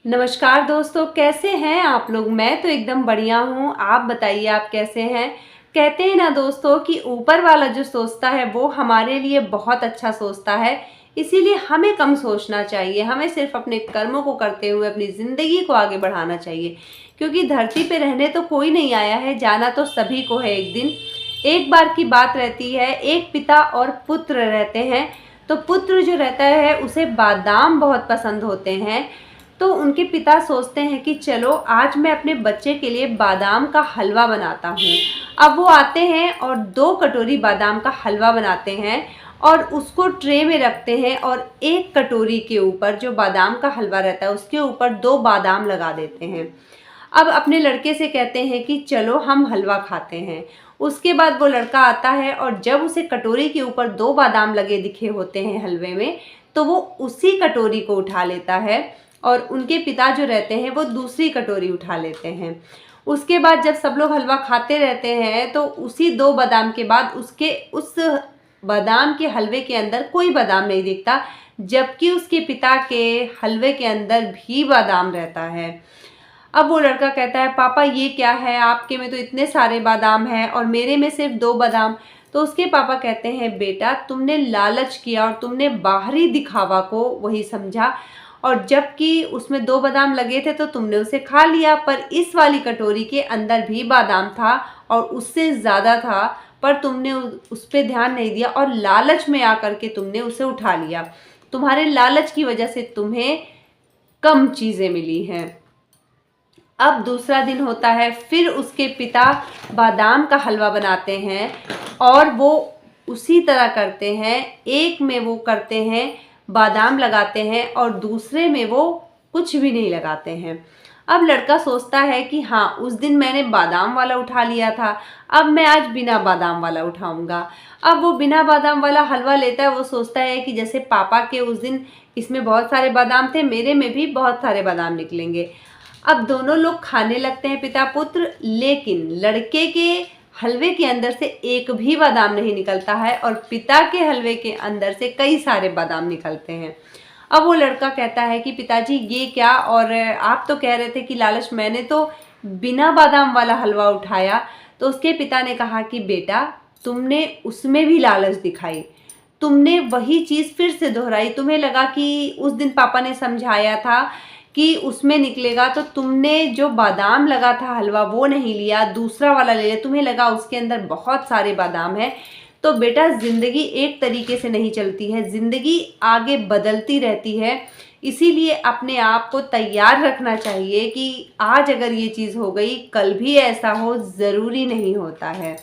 नमस्कार दोस्तों, कैसे हैं आप लोग। मैं तो एकदम बढ़िया हूँ। आप बताइए आप कैसे हैं। कहते हैं ना दोस्तों कि ऊपर वाला जो सोचता है वो हमारे लिए बहुत अच्छा सोचता है। इसीलिए हमें कम सोचना चाहिए। हमें सिर्फ अपने कर्मों को करते हुए अपनी ज़िंदगी को आगे बढ़ाना चाहिए, क्योंकि धरती पे रहने तो कोई नहीं आया है, जाना तो सभी को है एक दिन। एक बार की बात रहती है, एक पिता और पुत्र रहते हैं। तो पुत्र जो रहता है उसे बादाम बहुत पसंद होते हैं। तो उनके पिता सोचते हैं कि चलो आज मैं अपने बच्चे के लिए बादाम का हलवा बनाता हूँ। अब वो आते हैं और 2 कटोरी बादाम का हलवा बनाते हैं और उसको ट्रे में रखते हैं, और एक कटोरी के ऊपर जो बादाम का हलवा रहता है उसके ऊपर 2 बादाम लगा देते हैं। अब अपने लड़के से कहते हैं कि चलो हम हलवा खाते हैं। उसके बाद वो लड़का आता है और जब उसे कटोरी के ऊपर 2 बादाम लगे दिखे होते हैं हलवे में, तो वो उसी कटोरी को उठा लेता है और उनके पिता जो रहते हैं वो दूसरी कटोरी उठा लेते हैं। उसके बाद जब सब लोग हलवा खाते रहते हैं तो उसी 2 बादाम के बाद उसके उस बादाम के हलवे के अंदर कोई बादाम नहीं दिखता, जबकि उसके पिता के हलवे के अंदर भी बादाम रहता है। अब वो लड़का कहता है, पापा ये क्या है, आपके में तो इतने सारे बादाम हैं और मेरे में सिर्फ 2 बादाम। तो उसके पापा कहते हैं, बेटा तुमने लालच किया और तुमने बाहरी दिखावा को वही समझा, और जबकि उसमें 2 बादाम लगे थे तो तुमने उसे खा लिया, पर इस वाली कटोरी के अंदर भी बादाम था और उससे ज़्यादा था, पर तुमने उस पर ध्यान नहीं दिया और लालच में आकर के तुमने उसे उठा लिया। तुम्हारे लालच की वजह से तुम्हें कम चीज़ें मिली हैं। अब दूसरा दिन होता है, फिर उसके पिता बादाम का हलवा बनाते हैं और वो उसी तरह करते हैं। एक में वो करते हैं बादाम लगाते हैं और दूसरे में वो कुछ भी नहीं लगाते हैं। अब लड़का सोचता है कि हाँ, उस दिन मैंने बादाम वाला उठा लिया था, अब मैं आज बिना बादाम वाला उठाऊंगा। अब वो बिना बादाम वाला हलवा लेता है। वो सोचता है कि जैसे पापा के उस दिन इसमें बहुत सारे बादाम थे, मेरे में भी बहुत सारे बादाम निकलेंगे। अब दोनों लोग खाने लगते हैं पिता पुत्र, लेकिन लड़के के हलवे के अंदर से एक भी बादाम नहीं निकलता है और पिता के हलवे के अंदर से कई सारे बादाम निकलते हैं। अब वो लड़का कहता है कि पिताजी ये क्या, और आप तो कह रहे थे कि लालच, मैंने तो बिना बादाम वाला हलवा उठाया। तो उसके पिता ने कहा कि बेटा तुमने उसमें भी लालच दिखाई, तुमने वही चीज़ फिर से दोहराई। तुम्हें लगा कि उस दिन पापा ने समझाया था कि उसमें निकलेगा, तो तुमने जो बादाम लगा था हलवा वो नहीं लिया, दूसरा वाला ले लिया। तुम्हें लगा उसके अंदर बहुत सारे बादाम हैं। तो बेटा ज़िंदगी एक तरीके से नहीं चलती है, ज़िंदगी आगे बदलती रहती है। इसीलिए अपने आप को तैयार रखना चाहिए कि आज अगर ये चीज़ हो गई, कल भी ऐसा हो, ज़रूरी नहीं होता है।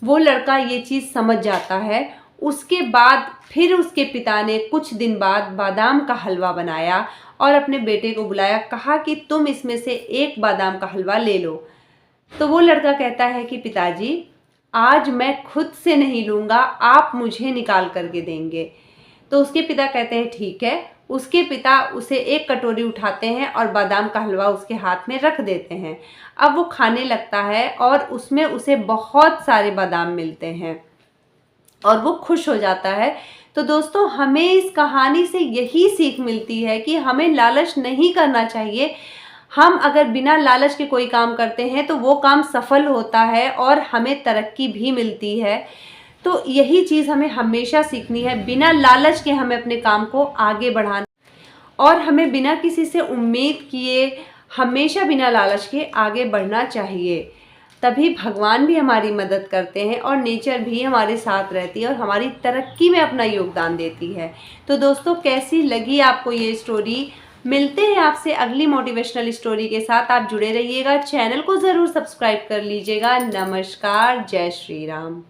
वो लड़का ये चीज़ समझ जाता है। उसके बाद फिर उसके पिता ने कुछ दिन बाद बादाम का हलवा बनाया और अपने बेटे को बुलाया, कहा कि तुम इसमें से एक बादाम का हलवा ले लो। तो वो लड़का कहता है कि पिताजी आज मैं खुद से नहीं लूँगा, आप मुझे निकाल करके देंगे। तो उसके पिता कहते हैं ठीक है। उसके पिता उसे एक कटोरी उठाते हैं और बादाम का हलवा उसके हाथ में रख देते हैं। अब वो खाने लगता है और उसमें उसे बहुत सारे बादाम मिलते हैं और वो खुश हो जाता है। तो दोस्तों, हमें इस कहानी से यही सीख मिलती है कि हमें लालच नहीं करना चाहिए। हम अगर बिना लालच के कोई काम करते हैं तो वो काम सफल होता है और हमें तरक्की भी मिलती है। तो यही चीज़ हमें हमेशा सीखनी है, बिना लालच के हमें अपने काम को आगे बढ़ाना, और हमें बिना किसी से उम्मीद किए हमेशा बिना लालच के आगे बढ़ना चाहिए। तभी भगवान भी हमारी मदद करते हैं और नेचर भी हमारे साथ रहती है और हमारी तरक्की में अपना योगदान देती है। तो दोस्तों, कैसी लगी आपको ये स्टोरी। मिलते हैं आपसे अगली मोटिवेशनल स्टोरी के साथ। आप जुड़े रहिएगा, चैनल को ज़रूर सब्सक्राइब कर लीजिएगा। नमस्कार, जय श्री राम।